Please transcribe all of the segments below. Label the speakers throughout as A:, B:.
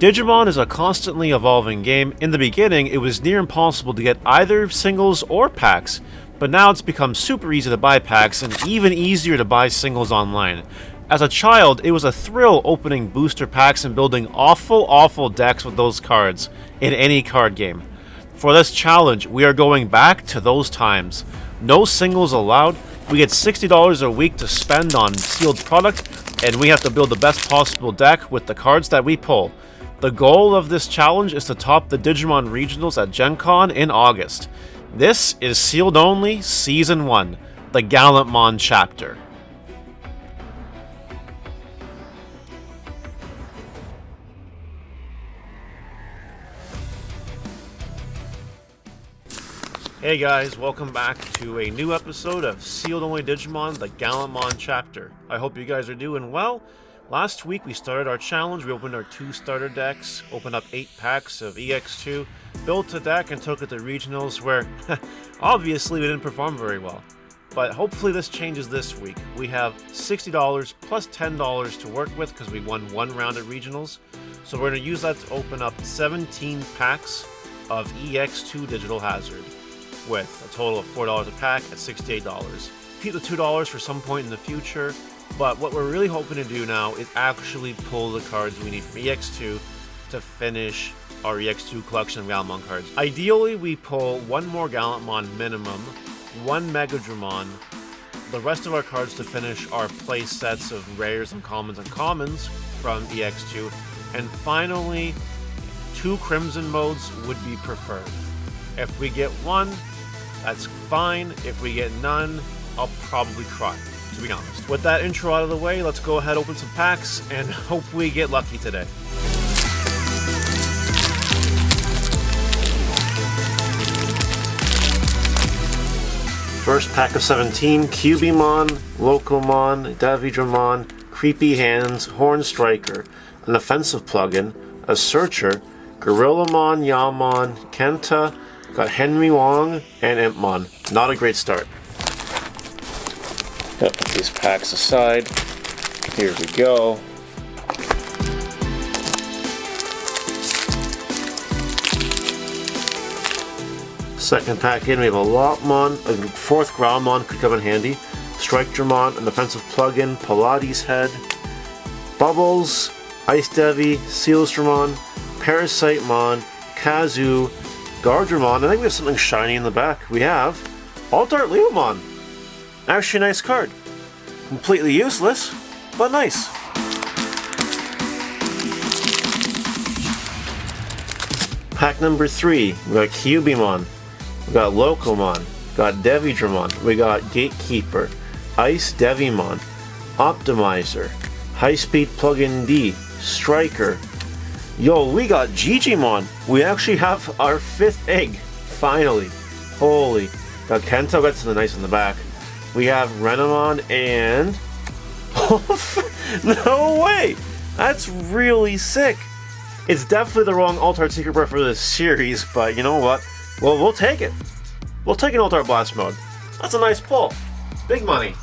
A: Digimon is a constantly evolving game. In the beginning, it was near impossible to get either singles or packs, but now it's become super easy to buy packs and even easier to buy singles online. As a child, it was a thrill opening booster packs and building awful decks with those cards in any card game. For this challenge, we are going back to those times. No singles allowed. We get $60 a week to spend on sealed product, and we have to build the best possible deck with the cards that we pull. The goal of this challenge is to top the Digimon Regionals at GenCon in August. This is Sealed Only Season 1, the Gallantmon Chapter. Hey guys, welcome back to a new episode of Sealed Only Digimon, the Gallantmon Chapter. I hope you guys are doing well. Last week we started our challenge, we opened our 2 starter decks, opened up 8 packs of EX2, built a deck and took it to regionals where, obviously we didn't perform very well. But hopefully this changes this week. We have $60 plus $10 to work with because we won 1 round at regionals. So we're going to use that to open up 17 packs of EX2 Digital Hazard, with a total of $4 a pack at $68. Keep the $2 for some point in the future, but what we're really hoping to do now is actually pull the cards we need from EX2 to finish our EX2 collection of Gallantmon cards. Ideally, we pull 1 more Gallantmon minimum, 1 Megadramon, the rest of our cards to finish our play sets of rares and commons from EX2, and finally, 2 Crimson modes would be preferred. If we get 1, that's fine. If we get none, I'll probably cry, to be honest. With that intro out of the way, let's go ahead, open some packs, and hope we get lucky today. First pack of 17, Cubimon, Locomon, Davidramon, Creepy Hands, Horn Striker, an offensive plugin, a Searcher, Gorillamon, Yamon, Kenta, got Henry Wong, and Impmon. Not a great start. Put these packs aside. Here we go. Second pack in, we have a Lopmon, a 4th Growlmon could come in handy. Strike-Dramon, an offensive plugin, Pilates Head, Bubbles, Ice Devi, Sealstramon, Parasite-Mon, Kazu, Gardramon. I think we have something shiny in the back. We have Alt-Art Leomon. Actually a nice card. Completely useless, but nice. Pack number 3. We got Cubimon. We got Locomon. We got Davidramon. We got Gatekeeper. Ice Devimon. Optimizer. High Speed Plugin D. Striker. Yo, we got Digimon. We actually have our 5th egg. Finally. Holy. Got Kento, got something nice in the back. We have Renamon and... No way! That's really sick. It's definitely the wrong Alt-Art Secret Rare for this series, but you know what? Well, we'll take it. We'll take an Alt-Art Blast mode. That's a nice pull. Big money.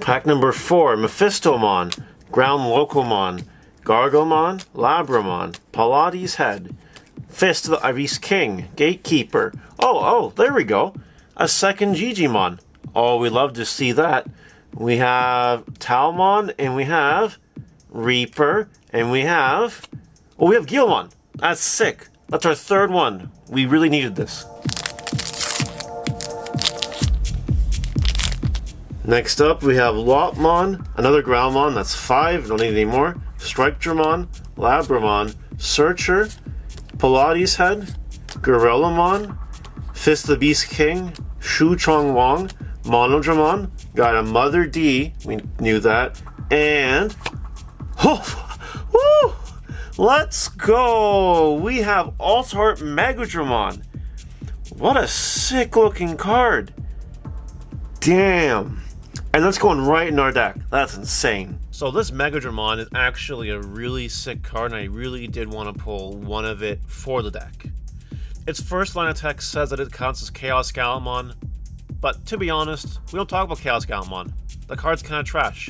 A: Pack number 4, Mephistomon. Ground Locomon, Gargomon, Labramon, Pilates Head, Fist of the Iris King, Gatekeeper. Oh, there we go. A second Digimon. Oh, we love to see that. We have Talmon, and we have Reaper, and we have... Oh, we have Guilmon. That's sick. That's our 3rd one. We really needed this. Next up, we have Lopmon, another Growlmon, that's 5, don't need any more. Strike-Dramon, Labramon, Searcher, Pilates Head, Gorillamon, Fist of the Beast King, Shu Chong Wong, Monodramon, got a Mother D, we knew that, and... Oh, woo! Let's go! We have Alt-Art Megadramon. What a sick looking card. Damn. And that's going right in our deck. That's insane. So this Megadramon is actually a really sick card, and I really did want to pull one of it for the deck. Its first line of text says that it counts as Chaos Gallantmon, but to be honest, we don't talk about Chaos Gallantmon. The card's kind of trash.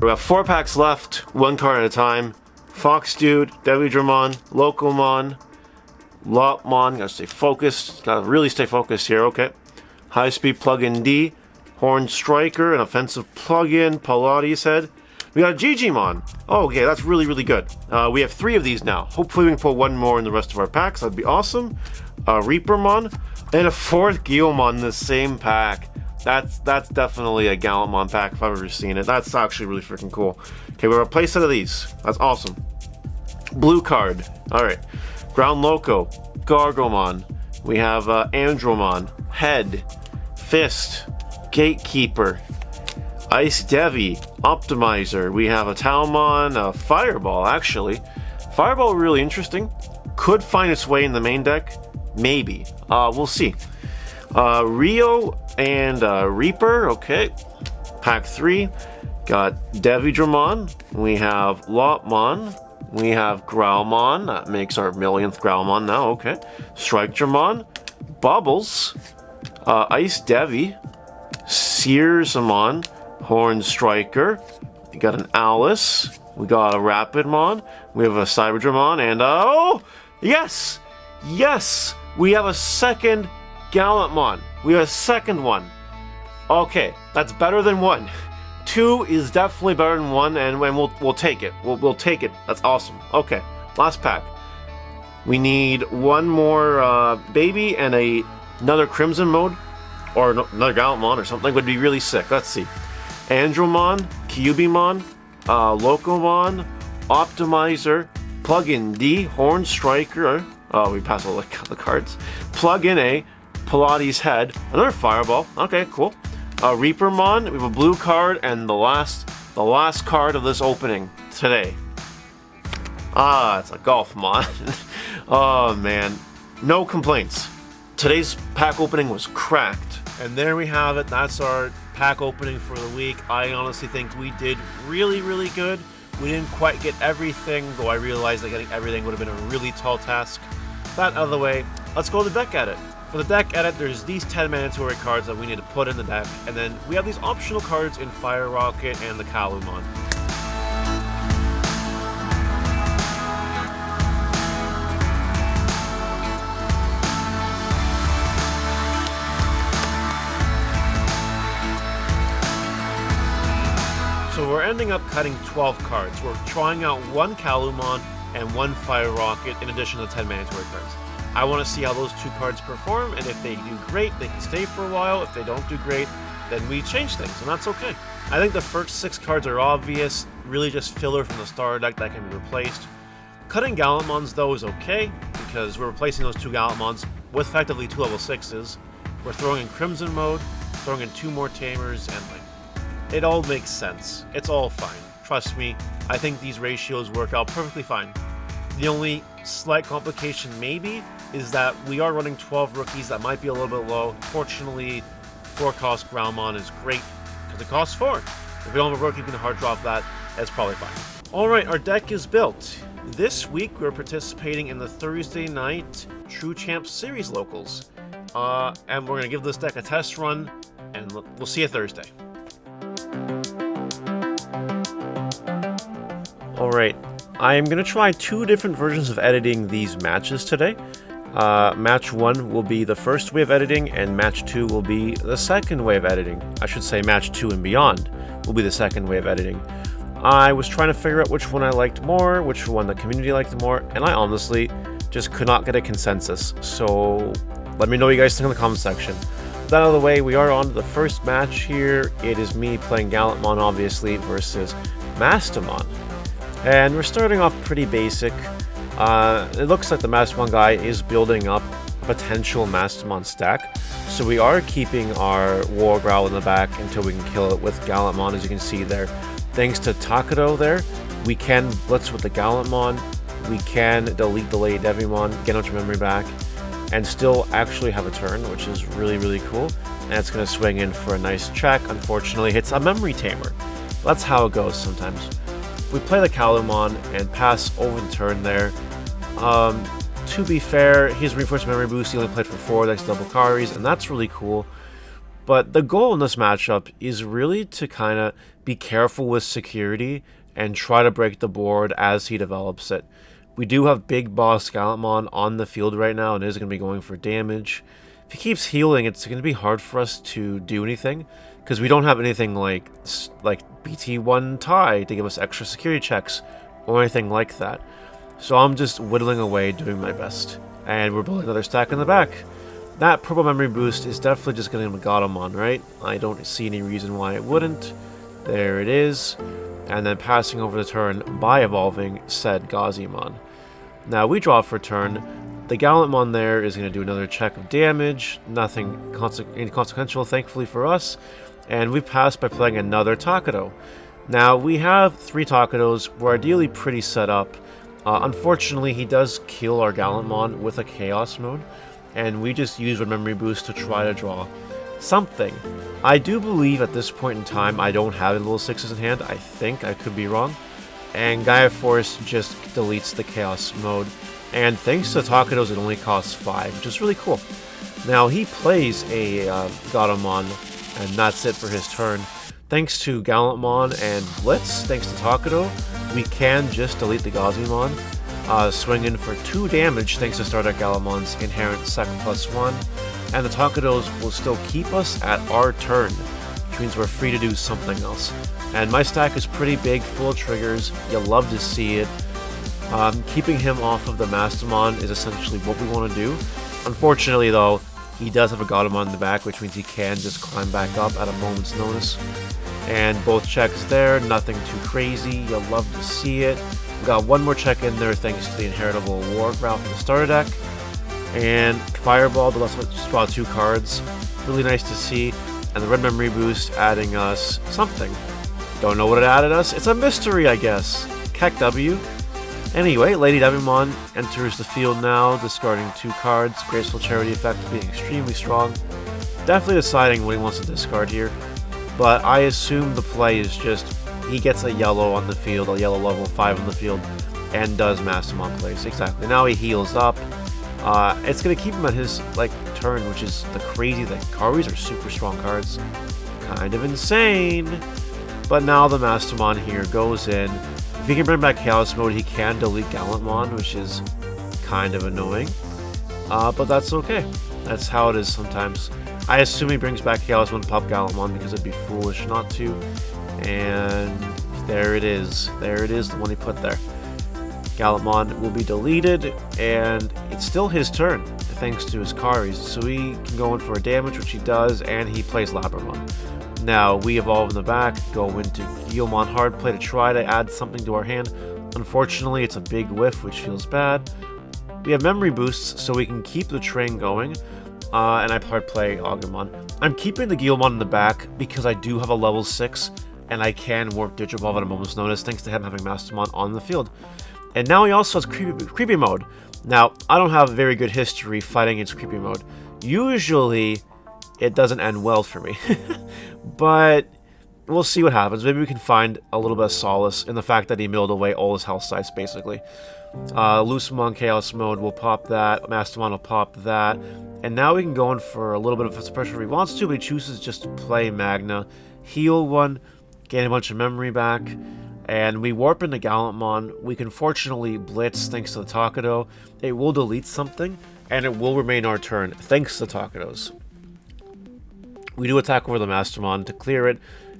A: We have 4 packs left, 1 card at a time. Fox Dude, Digimon, Locomon, Lopmon, gotta stay focused, gotta really stay focused here, okay. High Speed Plug-in D, Horn Striker, an offensive plug-in, Pilates Head. We got a Digimon. Oh, okay, that's really, really good. We have 3 of these now. Hopefully we can put 1 more in the rest of our packs, that'd be awesome. Reapermon, and a 4th Gallantmon in the same pack. That's definitely a Gallantmon pack if I've ever seen it. That's actually really freaking cool. Okay, we have a play set of these. That's awesome. Blue card. Alright. Ground Loco. Gargomon. We have Andromon. Head. Fist. Gatekeeper. Ice Devi. Optimizer. We have a Talmon. A Fireball, actually. Fireball really interesting. Could find its way in the main deck. Maybe. We'll see. Rio and Reaper. Okay. Pack 3. Got Digimon. We have Lopmon. We have Growlmon. That makes our millionth Growlmon now. Okay. Strikemon. Bubbles. Ice Devi. Searzamon. Horn Striker. We got an Alice. We got a Rapidmon. We have a Cyberdramon. And oh! Yes! Yes! We have a second Gallantmon. We have a second one. Okay, that's better than 1. 2 is definitely better than 1, and we'll take it. We'll take it. That's awesome. Okay, last pack. We need 1 more baby and another Crimson mode, or another Gallantmon or something would be really sick. Let's see. Andromon, Kyubimon, Locomon, Optimizer, Plug-in D, Horn Striker. Oh, we passed all the cards. Plug-in A, Pilates Head, another Fireball. Okay, cool. Reapermon, we have a blue card, and the last card of this opening today. It's a Golfmon. Oh man, no complaints. Today's pack opening was cracked. And there we have it. That's our pack opening for the week. I honestly think we did really, really good. We didn't quite get everything, though I realized that getting everything would have been a really tall task. That out of the way, let's go to the deck edit. For the deck edit, there's these 10 mandatory cards that we need to put in the deck, and then we have these optional cards in Fire Rocket and the Gallantmon. So we're ending up cutting 12 cards. We're trying out 1 Gallantmon and 1 Fire Rocket in addition to the 10 mandatory cards. I want to see how those 2 cards perform, and if they do great, they can stay for a while. If they don't do great, then we change things, and that's okay. I think the first 6 cards are obvious, really just filler from the starter deck that can be replaced. Cutting Gallantmons, though, is okay, because we're replacing those 2 Gallantmons with effectively 2 level 6s. We're throwing in Crimson mode, throwing in 2 more Tamers, and it all makes sense. It's all fine. Trust me, I think these ratios work out perfectly fine. The only slight complication maybe is that we are running 12 rookies. That might be a little bit low. Fortunately, 4-cost Growlmon is great because it costs 4. If we don't have a rookie, we can hard drop that. That's probably fine. Alright, our deck is built. This week we're participating in the Thursday night True Champs Series locals. And we're going to give this deck a test run, and we'll see you Thursday. Alright, I'm going to try 2 different versions of editing these matches today. Match 1 will be the first way of editing, and match 2 will be the second way of editing. I should say match 2 and beyond will be the second way of editing. I was trying to figure out which one I liked more, which one the community liked more, and I honestly just could not get a consensus. So let me know what you guys think in the comment section. That out of the way, we are on to the first match here. It is me playing Gallantmon, obviously, versus Mastamon. And we're starting off pretty basic. It looks like the Mastamon guy is building up a potential Mastamon stack. So we are keeping our War Growl in the back until we can kill it with Gallantmon, as you can see there. Thanks to Takado there, we can blitz with the Gallantmon, we can delete the Lady Devimon, get a bunch of memory back, and still actually have a turn, which is really, really cool. And it's going to swing in for a nice check. Unfortunately, hits a memory tamer. That's how it goes sometimes. We play the Gallantmon and pass over the turn there. To be fair, his reinforced memory boost, he only played for 4, that's double carries, and that's really cool. But the goal in this matchup is really to kind of be careful with security and try to break the board as he develops it. We do have Big Boss Gallantmon on the field right now and is going to be going for damage. If he keeps healing, it's going to be hard for us to do anything because we don't have anything like BT1 tie to give us extra security checks or anything like that. So I'm just whittling away, doing my best. And we're building another stack in the back. That purple memory boost is definitely just getting a Gallantmon, right? I don't see any reason why it wouldn't. There it is. And then passing over the turn by evolving said Gazimon. Now we draw for turn. The Gallantmon there is going to do another check of damage. Nothing inconsequential, thankfully for us. And we pass by playing another Takedo. Now we have 3 Takedos. We're ideally pretty set up. Unfortunately, he does kill our Gallantmon with a Chaos mode. And we just use a memory boost to try to draw something. I do believe at this point in time I don't have any little 6s in hand. I think, I could be wrong. And Gaia Force just deletes the Chaos mode. And thanks to Takedos, it only costs 5, which is really cool. Now he plays a Gallantmon, and that's it for his turn. Thanks to Gallantmon and Blitz, thanks to Takedo, we can just delete the Gazimon. Swing in for 2 damage thanks to Stardeck Gallantmon's inherent Sec +1, and the Takedos will still keep us at our turn, which means we're free to do something else. And my stack is pretty big, full of triggers. You'll love to see it. Keeping him off of the Mastermon is essentially what we want to do. Unfortunately, though, he does have a Gallantmon in the back, which means he can just climb back up at a moment's notice. And both checks there, nothing too crazy. You'll love to see it. We got one more check in there thanks to the inheritable War Growl from the starter deck. And Fireball, the last one just draw 2 cards. Really nice to see. And the red memory boost adding us something. Don't know what it added us. It's a mystery, I guess. Keck W. Anyway, Lady Devimon enters the field now, discarding 2 cards. Graceful Charity effect being extremely strong. Definitely deciding what he wants to discard here. But I assume the play is just he gets a yellow on the field, a yellow level 5 on the field, and does Mastermon plays. Exactly. Now he heals up. It's going to keep him at his turn, which is the crazy thing. Karis are super strong cards. Kind of insane. But now the Mastermon here goes in. If he can bring back Chaos Mode, he can delete Gallantmon, which is kind of annoying. But that's okay. That's how it is sometimes. I assume he brings back Chaos Mode and pop Gallantmon because it'd be foolish not to. And there it is. There it is, the one he put there. Gallantmon will be deleted, and it's still his turn, thanks to his Karis. So he can go in for a damage, which he does, and he plays Labramon. Now, we evolve in the back, go into Guilmon Hardplay to try to add something to our hand. Unfortunately, it's a big whiff, which feels bad. We have memory boosts, so we can keep the train going, and I hardplay Agumon. I'm keeping the Guilmon in the back because I do have a level 6, and I can warp Digivolve at a moment's notice, thanks to him having Mastermon on the field. And now he also has creepy mode. Now, I don't have very good history fighting against creepy mode. Usually, it doesn't end well for me. But we'll see what happens. Maybe we can find a little bit of solace in the fact that he milled away all his health sites, basically. Lucemon Chaos Mode will pop that. Mastermon will pop that. And now we can go in for a little bit of pressure if he wants to, but he chooses just to play Magna. Heal 1, gain a bunch of memory back. And we warp into Gallantmon. We can fortunately blitz thanks to the Takedo. It will delete something, and it will remain our turn thanks to the Takedos. We do attack over the Mastermon to clear it,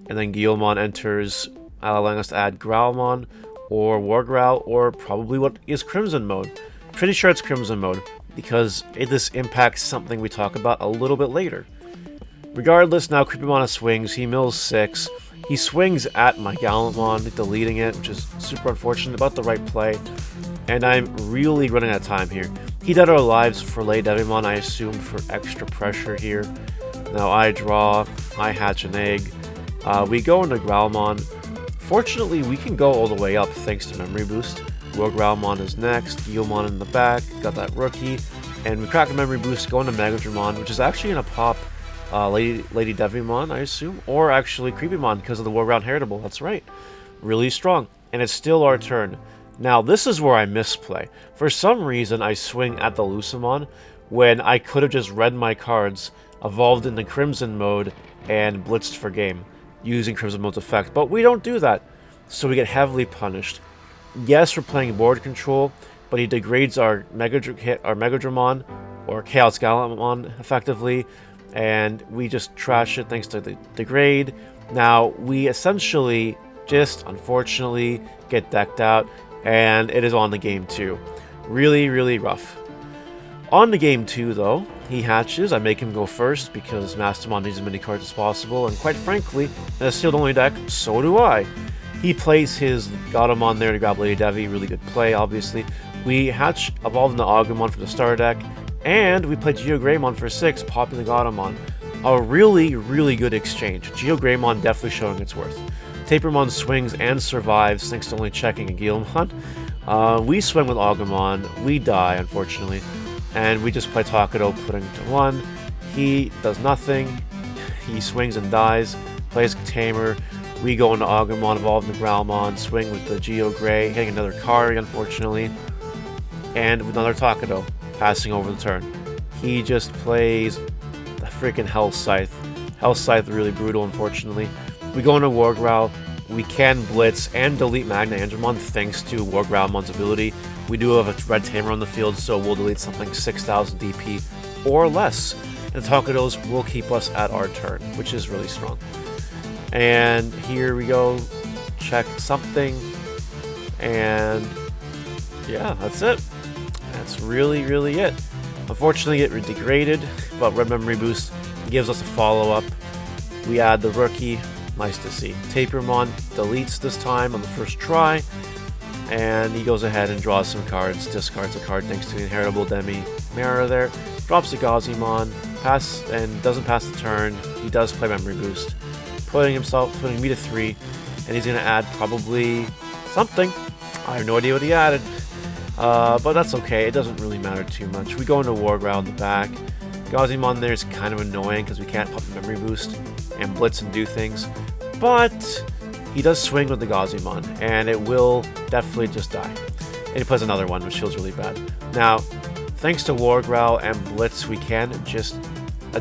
A: and then Guilmon enters, allowing us to add Growlmon, or War Growl, or probably what is Crimson mode. Pretty sure it's Crimson mode, because this impacts something we talk about a little bit later. Regardless, now Creepymon swings, he mills 6. He swings at my Gallantmon, deleting it, which is super unfortunate, about the right play. And I'm really running out of time here. He dead our lives for Lady Devimon, I assume, for extra pressure here. Now I draw, I hatch an egg. We go into Growlmon. Fortunately, we can go all the way up thanks to Memory Boost. War Growlmon is next, Guilmon in the back, got that rookie. And we crack a Memory Boost, go into Megadramon, which is actually going to pop Lady Devimon, I assume, or actually Creepymon because of the War Ground Heritable. That's right. Really strong. And it's still our turn. Now, this is where I misplay. For some reason, I swing at the Lucemon when I could have just read my cards evolved into Crimson mode, and blitzed for game, using Crimson mode's effect. But we don't do that, so we get heavily punished. Yes, we're playing board control, but he degrades our Megadramon, or Chaos Gallantmon, effectively, and we just trash it thanks to the degrade. Now, we essentially just, unfortunately, get decked out, and it is on the game 2. Really, really rough. On the game 2, though, he hatches. I make him go first because Mastermon needs as many cards as possible, and quite frankly, in a sealed only deck, so do I. He plays his Gallantmon there to grab Lady Devi, really good play, obviously. We hatch Evolved into Agumon for the starter deck, and we play GeoGreymon for 6, popping the Gallantmon. A really, really good exchange. GeoGreymon definitely showing its worth. Tapermon swings and survives thanks to only checking a Gallantmon. We swing with Agumon, we die, unfortunately. And we just play Takedo, putting to 1. He does nothing. He swings and dies. Plays Tamer. We go into Agumon, evolve into Growlmon, swing with the Geo Grey, hitting another card, unfortunately. And with another Takedo, passing over the turn. He just plays the freaking Hell Scythe. Hell Scythe really brutal, unfortunately. We go into War Growl. We can blitz and delete Magna Andromon thanks to War Growlmon's ability. We do have a red Tamer on the field, so we'll delete something 6,000 DP or less. And the Takedos will keep us at our turn, which is really strong. And here we go. Check something. And yeah, that's it. That's really, really it. Unfortunately, it degraded, but Red Memory Boost gives us a follow-up. We add the rookie. Nice to see. Tapermon deletes this time on the first try, and he goes ahead and draws some cards, discards a card thanks to the Inheritable Demi Mara there, drops a Gazimon, and doesn't pass the turn. He does play Memory Boost, putting me to 3, and he's going to add probably something. I have no idea what he added, but that's okay. It doesn't really matter too much. We go into War Growl in the back. Gazimon there is kind of annoying because we can't pop the Memory Boost and blitz and do things, but he does swing with the Gazimon, and it will definitely just die. And he plays another one, which feels really bad. Now, thanks to War Growl and blitz, we can just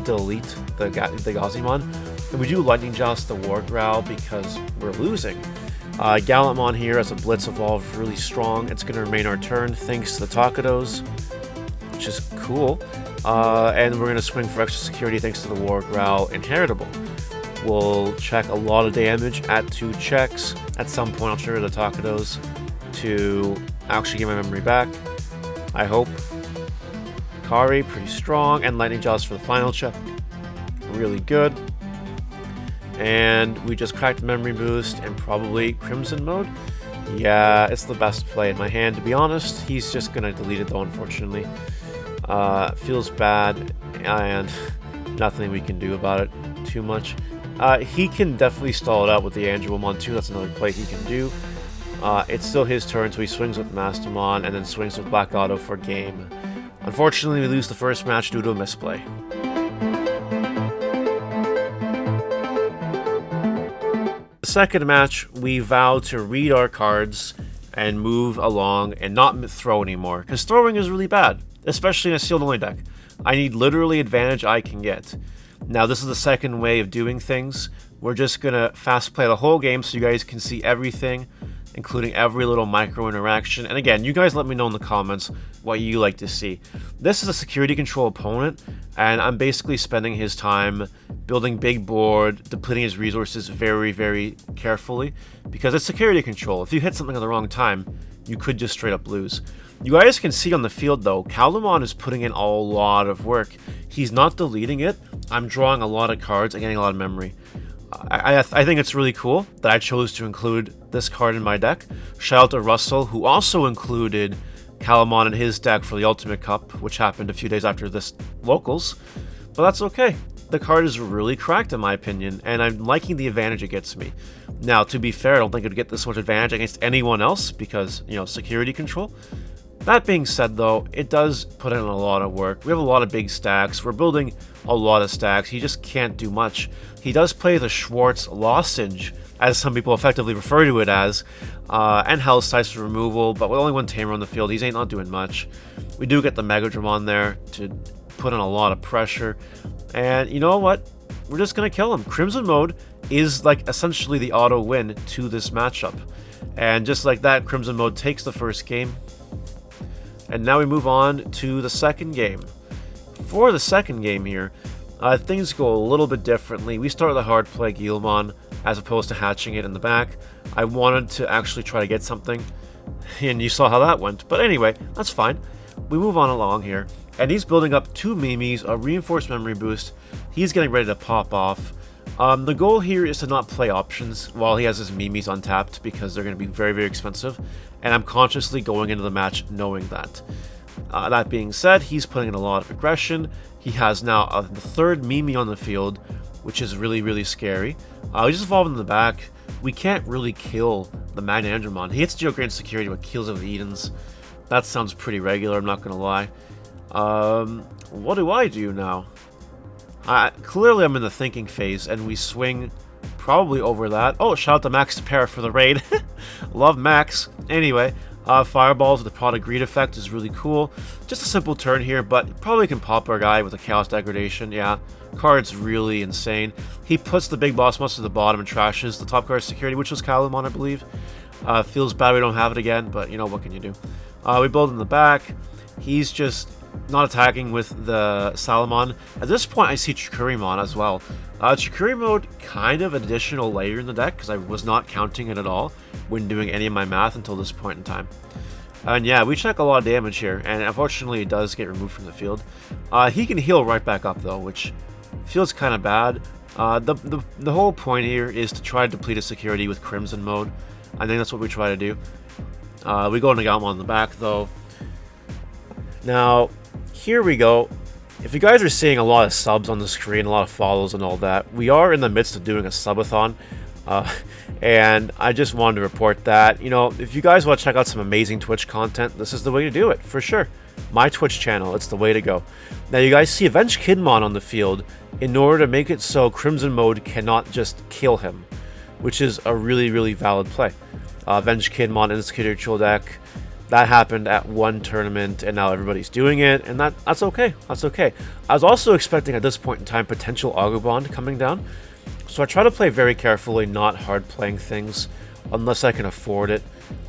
A: delete the Gazimon, and we do Lightning Joust the War Growl because we're losing. Gallantmon here as a blitz evolve really strong. It's going to remain our turn thanks to the Takedos, which is cool. And we're going to swing for extra security thanks to the War Growl Inheritable. We'll check a lot of damage at 2 checks. At some point I'll trigger the Takedos to actually get my memory back. I hope. Kari, pretty strong. And Lightning Jaws for the final check. Really good. And we just cracked Memory Boost and probably Crimson mode. Yeah, it's the best play in my hand, to be honest. He's just going to delete it though, unfortunately. Feels bad, and nothing we can do about it too much. He can definitely stall it out with the Andromon too. That's another play he can do. It's still his turn, so he swings with Mastermon and then swings with Black Auto for game. Unfortunately, we lose the first match due to a misplay. The second match, we vow to read our cards and move along and not throw anymore, because throwing is really bad, especially in a sealed only deck. I need literally advantage I can get. Now, this is the second way of doing things. We're just going to fast play the whole game so you guys can see everything, including every little micro interaction. And again, you guys let me know in the comments what you like to see. This is a security control opponent, and I'm basically spending his time building big board, depleting his resources very, very carefully, because it's security control. If you hit something at the wrong time, you could just straight up lose. You guys can see on the field, though, Gallantmon is putting in a lot of work. He's not deleting it. I'm drawing a lot of cards and getting a lot of memory. I think it's really cool that I chose to include this card in my deck. Shout out to Russell, who also included Gallantmon in his deck for the Ultimate Cup, which happened a few days after this Locals. But that's okay. The card is really cracked in my opinion, and I'm liking the advantage it gets me. Now, to be fair, I don't think it would get this much advantage against anyone else because, you know, security control. That being said, though, it does put in a lot of work. We have a lot of big stacks. We're building a lot of stacks. He just can't do much. He does play the Schwartz Lozenge, as some people effectively refer to it as, and Hell Scythe for removal, but with only one Tamer on the field, he's ain't not doing much. We do get the Megadramon there to put in a lot of pressure. And you know what? We're just going to kill him. Crimson Mode is like essentially the auto win to this matchup. And just like that, Crimson Mode takes the first game. And now we move on to the second game. For the second game here, things go a little bit differently. We start with a hard play Gallantmon as opposed to hatching it in the back. I wanted to actually try to get something, and you saw how that went. But anyway, that's fine. We move on along here, and he's building up 2 Mimis, a reinforced memory boost. He's getting ready to pop off. The goal here is to not play options while he has his Mimis untapped because they're going to be very, very expensive, and I'm consciously going into the match knowing that. That being said, he's putting in a lot of aggression. He has now the 3rd Mimi on the field, which is really, really scary. We just evolved in the back. We can't really kill the Magnanimon. He hits Geograin Security but kills of the Edens. That sounds pretty regular, I'm not going to lie. What do I do now? Clearly I'm in the thinking phase, and we swing probably over that. Oh, shout out to Max Para for the raid. Love Max. Anyway, Fireballs with the Product Greed effect is really cool. Just a simple turn here, but probably can pop our guy with a Chaos Degradation. Yeah, card's really insane. He puts the big boss monster to the bottom and trashes the top card security, which was Gallantmon, I believe. Feels bad we don't have it again, but you know, what can you do? We build in the back. He's just not attacking with the Salamon. At this point, I see Chikurimon as well. Chikuri mode, kind of an additional layer in the deck, because I was not counting it at all when doing any of my math until this point in time. And yeah, we check a lot of damage here, and unfortunately it does get removed from the field. He can heal right back up though, which feels kind of bad. The whole point here is to try to deplete his security with Crimson mode. I think that's what we try to do. We go into Gallantmon in the back though. Now, here we go. If you guys are seeing a lot of subs on the screen, a lot of follows and all that, we are in the midst of doing a subathon. And I just wanted to report that, you know, if you guys want to check out some amazing Twitch content, this is the way to do it, for sure. My Twitch channel, it's the way to go. Now, you guys see Avenged Kidmon on the field in order to make it so Crimson mode cannot just kill him, which is a really, really valid play. Avenged Kidmon in the security ritual deck. That happened at one tournament, and now everybody's doing it, and that's okay. That's okay. I was also expecting at this point in time potential Agubond coming down, so I try to play very carefully, not hard playing things unless I can afford it.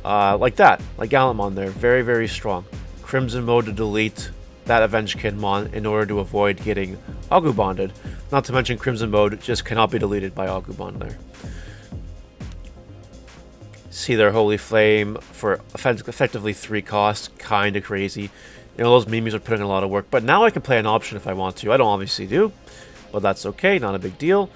A: Like that, like Gallantmon there, very, very strong. Crimson mode to delete that Avenged Kidmon in order to avoid getting Agubonded. Not to mention Crimson mode just cannot be deleted by Agubond there. See their Holy Flame for effectively 3 costs, kind of crazy. You know, those Mimis are putting in a lot of work, but now I can play an option if I want to. I don't obviously do, but that's okay, not a big deal.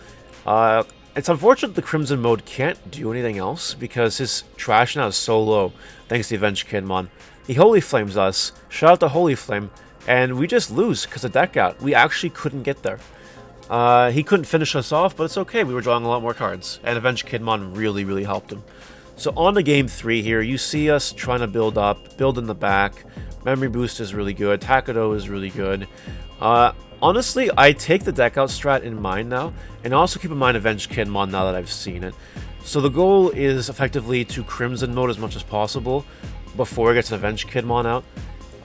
A: It's unfortunate the Crimson mode can't do anything else because his trash now is so low, thanks to the Avenged Kidmon. He Holy Flames us, shout out to Holy Flame, and we just lose because of deck out. We actually couldn't get there. He couldn't finish us off, but it's okay, we were drawing a lot more cards, and Avenged Kidmon really, really helped him. So on to game 3 here, you see us trying to build up, build in the back. Memory Boost is really good, Takedo is really good. Honestly, I take the deck out strat in mind now, and also keep in mind Avenged Kidmon now that I've seen it. So the goal is effectively to Crimson mode as much as possible before it gets an Avenged Kidmon out.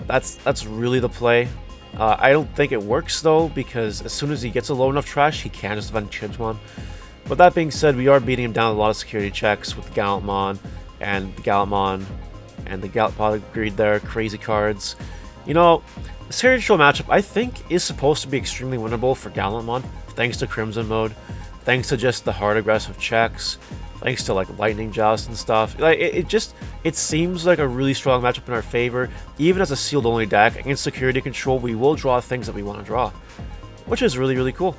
A: That's really the play. I don't think it works though, because as soon as he gets a low enough trash, he can just Avenged Kidmon. But that being said, we are beating him down with a lot of security checks with the Gallantmon and the Product Greed there, crazy cards. You know, the series show matchup, I think, is supposed to be extremely winnable for Gallantmon, thanks to Crimson mode, thanks to just the hard aggressive checks, thanks to like Lightning Joust and stuff. Like it seems like a really strong matchup in our favor. Even as a sealed only deck against security control, we will draw things that we want to draw, which is really, really cool.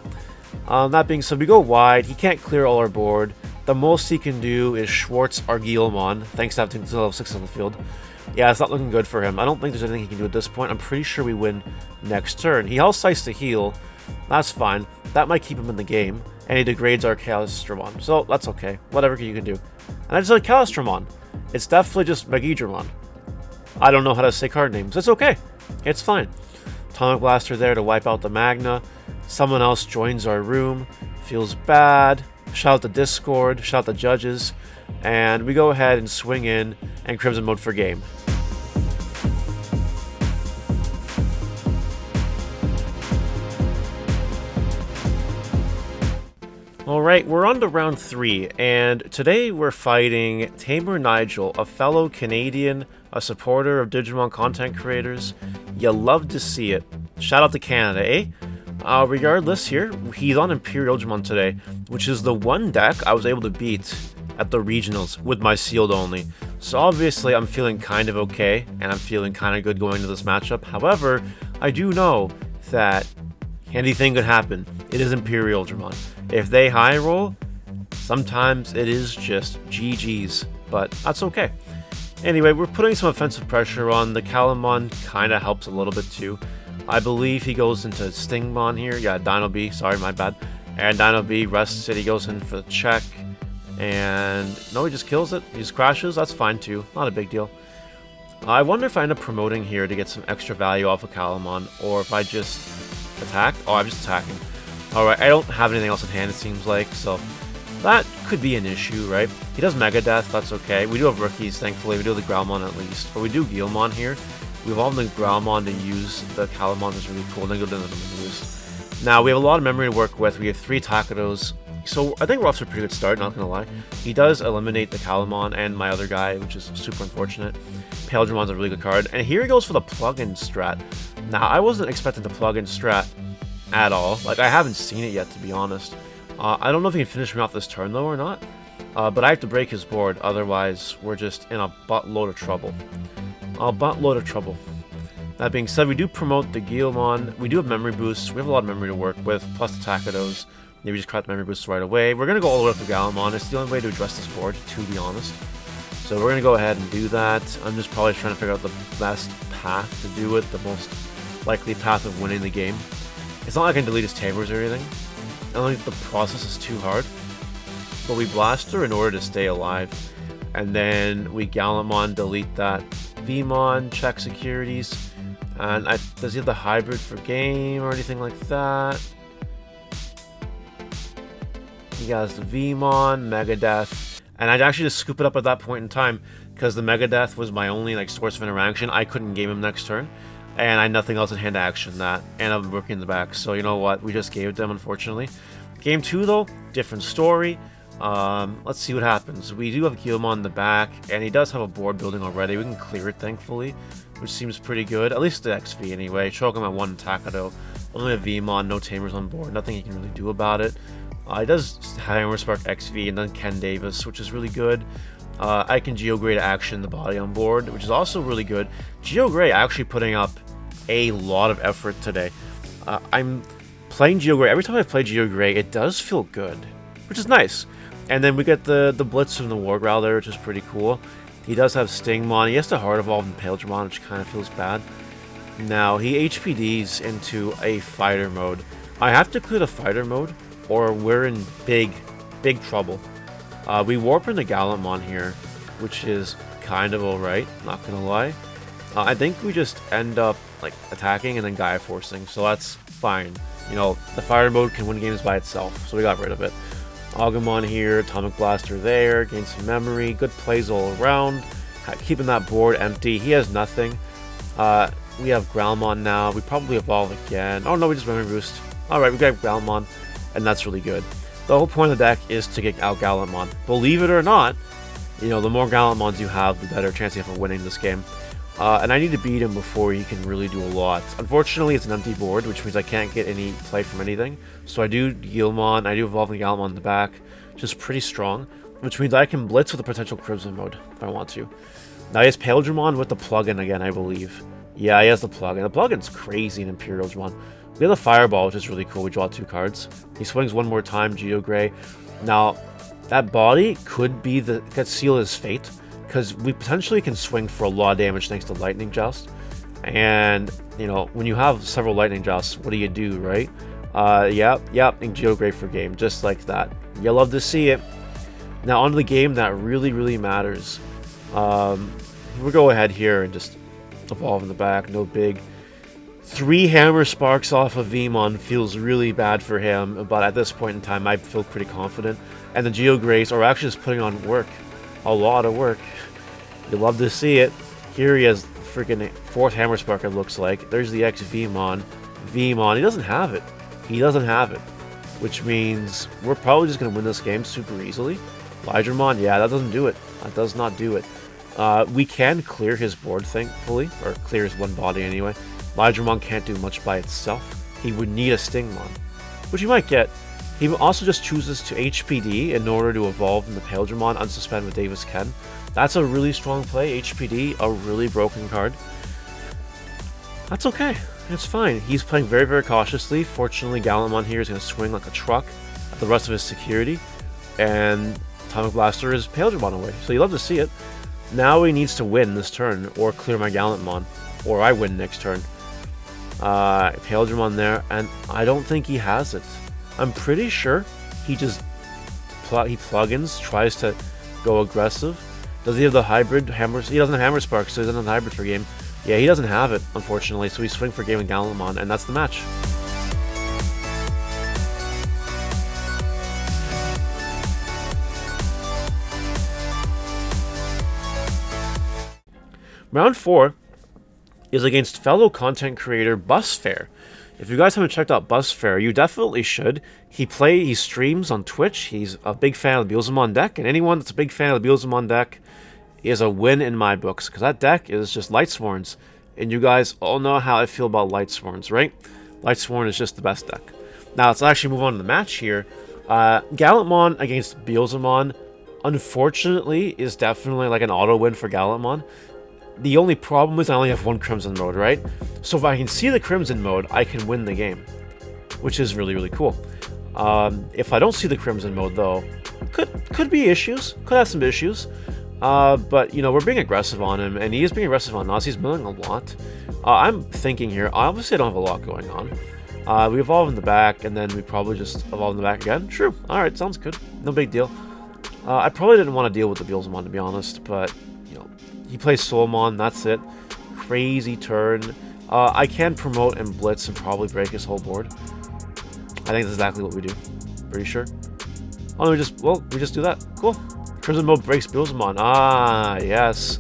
A: That being said, we go wide. He can't clear all our board. The most he can do is Schwartz our Gallantmon, thanks to having level 6 on the field. Yeah, it's not looking good for him. I don't think there's anything he can do at this point. I'm pretty sure we win next turn. He Hell Sights to heal. That's fine. That might keep him in the game. And he degrades our Calistramon. So that's okay. Whatever you can do. And I just like Calistramon. It's definitely just Megidramon. I don't know how to say card names. It's okay. It's fine. Atomic Blaster there to wipe out the Magna. Someone else joins our room. Feels bad. Shout out to Discord. Shout out to judges. And we go ahead and swing in and Crimson mode for game. Alright, we're on to round 3, and today we're fighting Tamer Nigel, a fellow Canadian, a supporter of Digimon content creators. You love to see it. Shout out to Canada, eh? Regardless here, he's on Imperial Digimon today, which is the one deck I was able to beat at the regionals with my sealed only. So obviously I'm feeling kind of okay, and I'm feeling kind of good going into this matchup. However, I do know that anything could happen. It is Imperial Digimon. If they high roll, sometimes it is just GG's, but that's okay. Anyway, we're putting some offensive pressure on. The Gallantmon kind of helps a little bit too. I believe he goes into Stingmon here. Yeah, Dino B, sorry, my bad. And Dino B rests it, he goes in for the check. And no, he just kills it. He just crashes, that's fine too. Not a big deal. I wonder if I end up promoting here to get some extra value off of Gallantmon, or if I just attack. Oh, I'm just attacking. Alright, I don't have anything else in hand, it seems like, so that could be an issue, right? He does Mega Death, that's okay. We do have rookies, thankfully. We do have the Growlmon at least. But we do Gallantmon here. We evolved the Growlmon to use the Gallantmon, is really cool. And then go down to the menus. Now, we have a lot of memory to work with. We have 3 Takados. So I think we're off to a pretty good start, not gonna lie. He does eliminate the Gallantmon and my other guy, which is super unfortunate. Paildramon's a really good card. And here he goes for the plug-in strat. Now, I wasn't expecting the plug-in strat at all. Like, I haven't seen it yet, to be honest. I don't know if he can finish me off this turn, though, or not. But I have to break his board, otherwise we're just in a buttload of trouble. A buttload of trouble. That being said, we do promote the Gallantmon. We do have memory boosts. We have a lot of memory to work with, plus the Takados. Maybe just crack the memory boosts right away. We're going to go all the way up to Gallantmon. It's the only way to address this board, to be honest. So we're going to go ahead and do that. I'm just probably trying to figure out the best path to do it, the most likely path of winning the game. It's not like I can delete his Tamers or anything. I don't think the process is too hard. But we blast her in order to stay alive. And then we Gallantmon, delete that Vmon, check securities. And does he have the hybrid for game or anything like that? He has the Vmon, Mega Death. And I'd actually just scoop it up at that point in time, because the Mega Death was my only source of interaction. I couldn't game him next turn. And I had nothing else in hand to action that, and I'm working in the back, so you know what, we just gave it them, unfortunately. Game 2, though, different story. Let's see what happens. We do have Gallantmon in the back, and he does have a board building already. We can clear it, thankfully, which seems pretty good, at least the XV anyway. Choke him at 1 Takado. Only a Vmon, no Tamers on board, nothing he can really do about it. He does Hammer Spark XV, and then Ken Davis, which is really good. I can Geogray to action the body on board, which is also really good. Geogray actually putting up a lot of effort today. I'm playing Geogray. Every time I play Geogray, it does feel good, which is nice. And then we get the Blitz from the War Growler, which is pretty cool. He does have Stingmon. He has to Hard Evolve in Paildragon, which kind of feels bad. Now, he HPDs into a fighter mode. I have to clear the fighter mode, or we're in big trouble. We warp into Gallantmon here, which is kind of alright, not gonna lie. I think we just end up attacking and then Gaia forcing, so that's fine. You know, the fire mode can win games by itself, so we got rid of it. Agumon here, Atomic Blaster there, gain some memory, good plays all around, keeping that board empty. He has nothing. We have Growlmon now. We probably evolve again. Oh no, we just memory boost. Alright, we got Growlmon, and that's really good. The whole point of the deck is to get out Gallantmon. Believe it or not, you know, the more Gallantmons you have, the better chance you have of winning this game. And I need to beat him before he can really do a lot. Unfortunately, it's an empty board, which means I can't get any play from anything. So I do Gallantmon, I do evolve the Gallantmon in the back, just pretty strong, which means I can blitz with a potential Crimson mode if I want to. Now he has Paildragon with the plugin again, I believe. Yeah, he has the plugin. The plugin's crazy in Imperial Digimon. We have the Fireball, which is really cool. We draw 2 cards. He swings one more time, Geogray. Now, that body could be could seal his fate, because we potentially can swing for a lot of damage thanks to Lightning Joust. And, you know, when you have several Lightning Jousts, what do, right? Yep, and Geogray for game, just like that. You love to see it. Now, on to the game that really matters. We'll go ahead here and just evolve in the back, no big. 3 Hammer Sparks off of Vmon feels really bad for him, but at this point in time, I feel pretty confident. And the Geograys are actually just putting on work. A lot of work. You love to see it. Here he has freaking 4th Hammer Spark, it looks like. There's the X Vmon. He doesn't have it. He doesn't have it. which means we're probably just going to win this game super easily. Digimon, yeah, that doesn't do it. That does not do it. We can clear his board, thankfully, or clear his one body anyway. Digimon can't do much by itself. He would need a Stingmon, which he might get. He also just chooses to HPD in order to evolve in the Paildramon, unsuspend with Davis Ken. That's a really strong play, HPD, a really broken card. That's okay, it's fine. He's playing very, very cautiously. Fortunately, Gallantmon here is going to swing like a truck at the rest of his security, and Atomic Blaster is Paildramon away, so you love to see it. Now he needs to win this turn, or clear my Gallantmon, or I win next turn. Paildramon there, and I don't think he has it. I'm pretty sure he just plugins, tries to go aggressive. Does he have the hybrid hammer? He doesn't have Hammer Spark, so he doesn't have the hybrid for game. Yeah, he doesn't have it, unfortunately, so we swing for game with Gallantmon, and that's the match. Round 4 is against fellow content creator Busfair. If you guys haven't checked out Busfair, you definitely should. He streams on Twitch. He's a big fan of the Beelzemon deck, and anyone that's a big fan of the Beelzemon deck is a win in my books, because that deck is just Lightsworns, and you guys all know how I feel about Lightsworns, right? Lightsworn is just the best deck. Now, let's actually move on to the match here. Gallantmon against Beelzemon, unfortunately, is definitely like an auto win for Gallantmon. The only problem is I only have one Crimson mode, right? So if I can see the Crimson mode, I can win the game, which is really, really cool. If I don't see the Crimson mode, though, could be issues. Could have some issues. But, you know, we're being aggressive on him, and he is being aggressive on us. He's milling a lot. I'm thinking here, obviously I don't have a lot going on. We evolve in the back, and then we probably just evolve in the back again. True. Alright, sounds good. No big deal. I probably didn't want to deal with the Beelzemon, to be honest, but, you know, he plays Soulmon, that's it. Crazy turn. I can promote and blitz and probably break his whole board. I think that's exactly what we do. Pretty sure. Oh, we just do that. Cool. Crimson mode breaks Beelzemon. Ah, yes.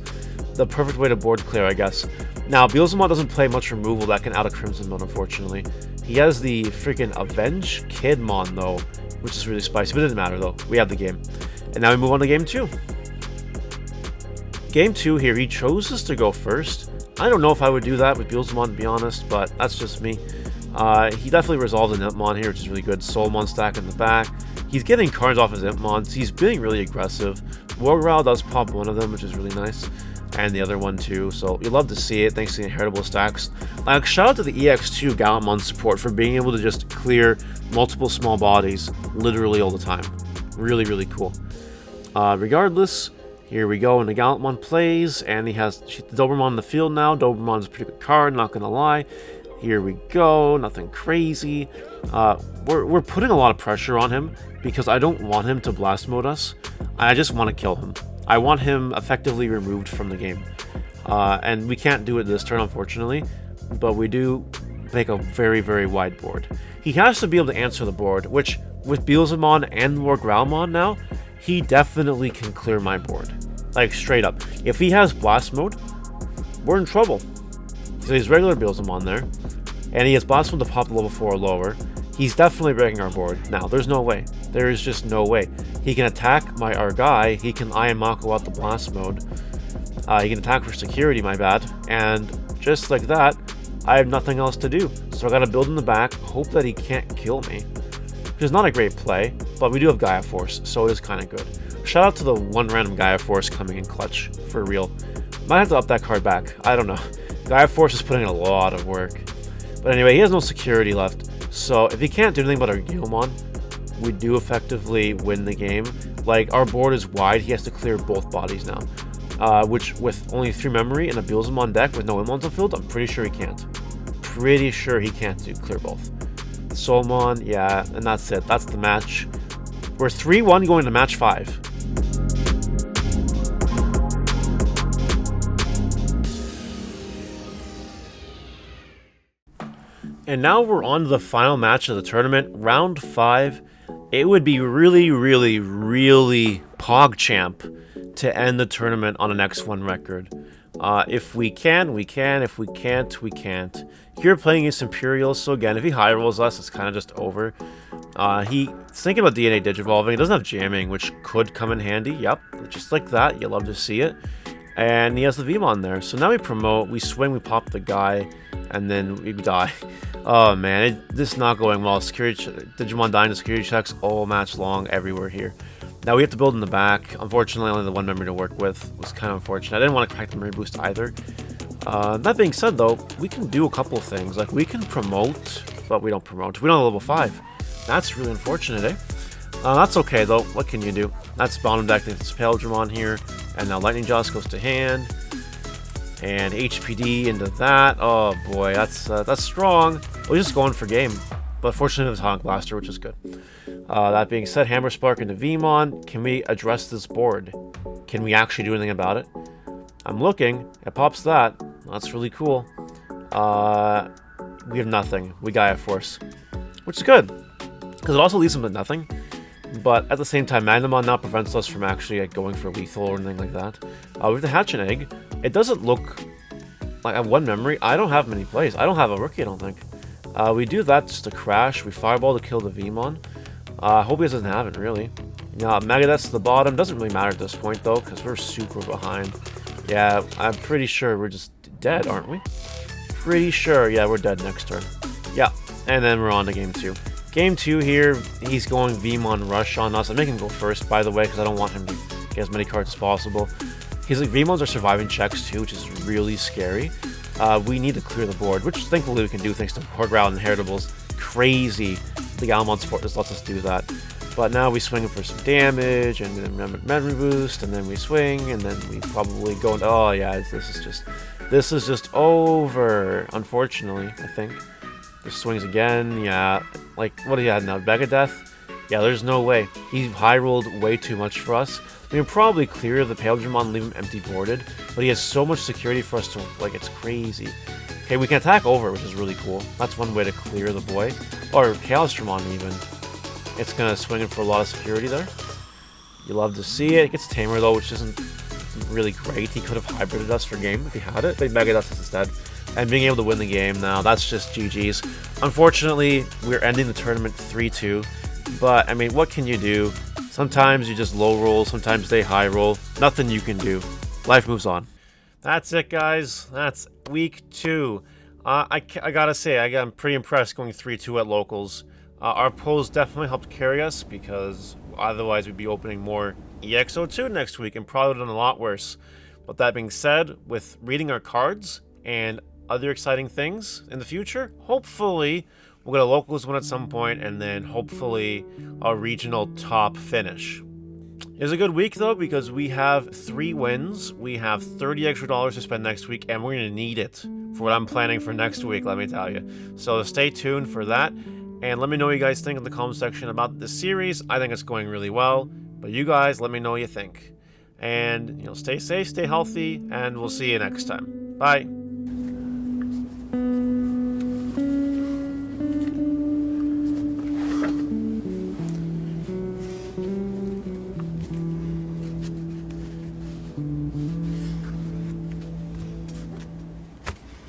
A: The perfect way to board clear, I guess. Now, Beelzemon doesn't play much removal that can out of Crimson mode, unfortunately. He has the freaking Avenge Kidmon, though, which is really spicy, but it doesn't matter, though. We have the game. And now we move on to game 2. Game 2 here, he chooses to go first. I don't know if I would do that with Beelzemon, to be honest, but that's just me. He definitely resolved an Impmon here, which is really good. Soulmon stack in the back. He's getting cards off his Impmons. He's being really aggressive. Wargrowl does pop one of them, which is really nice. And the other one too, so you love to see it, thanks to the inheritable stacks. Shout out to the EX2 Gallantmon support for being able to just clear multiple small bodies literally all the time. Really, really cool. Regardless, here we go, and the Gallantmon plays, and he has Dobermon in the field now. Dobermon's a pretty good card, not gonna lie. Here we go, nothing crazy. We're putting a lot of pressure on him because I don't want him to blast mode us. I just want to kill him. I want him effectively removed from the game. And we can't do it this turn, unfortunately, but we do make a very, very wide board. He has to be able to answer the board, which with Beelzemon and Wargrowlmon now, he definitely can clear my board. Like, straight up. If he has blast mode, we're in trouble. So he's regular Beelzemon there, and he has blast mode to pop level 4 or lower. He's definitely breaking our board. Now, there's no way. There is just no way. He can attack our guy. He can Iron Mako out the blast mode. He can attack for security, my bad. And just like that, I have nothing else to do. So I gotta build in the back, hope that he can't kill me. Which is not a great play, but we do have Gaia Force, so it is kind of good. Shout out to the one random Gaia Force coming in clutch, for real. Might have to up that card back. I don't know. Gaia Force is putting in a lot of work. But anyway, he has no security left. So if he can't do anything but our Gilmon, we do effectively win the game. Like, our board is wide, he has to clear both bodies now. Which, with only 3 memory and a Beelzemon deck with no Impmons on field, I'm pretty sure he can't. Pretty sure he can't clear both. Soulmon, yeah, and that's it. That's the match. We're 3-1 going to match 5. And now we're on to the final match of the tournament, round 5. It would be really, really, really PogChamp to end the tournament on an X1 record. If we can, we can. If we can't, we can't. Here playing against Imperial, so again, if he high rolls us, it's kind of just over. He's thinking about DNA Digivolving. He doesn't have jamming, which could come in handy. Yep, just like that. You love to see it. And he has the Vmon there. So now we promote, we swing, we pop the guy, and then we die. Oh man, this is not going well. Digimon dying to security checks all match long everywhere here. Now we have to build in the back. Unfortunately, only the one memory to work with. It was kind of unfortunate. I didn't want to crack the memory boost either. That being said, though, we can do a couple of things. Like, we can promote, but we don't promote. We don't have level 5. That's really unfortunate, eh? That's okay, though. What can you do? That's bottom deck. It's Paildramon here. And now Lightning Jaws goes to hand. And HPD into that. Oh, boy. That's strong. We're just going for game. But fortunately, it's Honk Blaster, which is good. That being said, Hammer Spark into Vmon. Can we address this board? Can we actually do anything about it? I'm looking. It pops that. That's really cool. We have nothing. We Gaia Force. Which is good. Because it also leaves them with nothing. But at the same time, Magnamon now prevents us from actually going for lethal or anything like that. We have to hatch an egg. It doesn't look like I have one memory. I don't have many plays. I don't have a rookie, I don't think. We do that just to crash. We fireball to kill the Vmon. Hope he doesn't have it, really. Megadeth's at the bottom. Doesn't really matter at this point, though, because we're super behind. Yeah, I'm pretty sure we're just dead, aren't we? Pretty sure. Yeah, we're dead next turn. Yeah, and then we're on to game 2. Game 2 here, he's going Vmon Rush on us. I'm making him go first, by the way, because I don't want him to get as many cards as possible. He's like, Vmons are surviving checks, too, which is really scary. We need to clear the board, which thankfully we can do thanks to Horgrowl and Inheritables. Crazy. The Gallantmon support just lets us do that. But now we swing for some damage, and then memory boost, and then we swing, and then we probably go into... Oh, yeah, this is just over, unfortunately, I think. The swings again, yeah. Like, what do you have now? Megadeth? Yeah, there's no way. He high-rolled way too much for us. We can probably clear the Paildramon and leave him empty-boarded, but he has so much security for us to... Like, it's crazy. Okay, we can attack over, which is really cool. That's one way to clear the boy. Or Chaosdramon, even. It's gonna swing in for a lot of security there. You love to see it. It gets Tamer, though, which isn't really great. He could have hybrided us for game if he had it. They Megadeth us instead. And being able to win the game now, that's just GG's. Unfortunately, we're ending the tournament 3-2. But, I mean, what can you do? Sometimes you just low roll, sometimes they high roll. Nothing you can do. Life moves on. That's it, guys. That's week 2. I gotta say, I'm pretty impressed going 3-2 at locals. Our polls definitely helped carry us, because otherwise we'd be opening more EXO2 next week and probably done a lot worse. But that being said, with reading our cards and other exciting things in the future, hopefully we'll get a locals win at some point, and then hopefully a regional top finish. It's a good week, though, because we have 3 wins. We have $30 extra to spend next week, and we're going to need it for what I'm planning for next week, let me tell you. So stay tuned for that, and let me know what you guys think in the comment section about this series. I think it's going really well, but you guys, let me know what you think. And, stay safe, stay healthy, and we'll see you next time. Bye.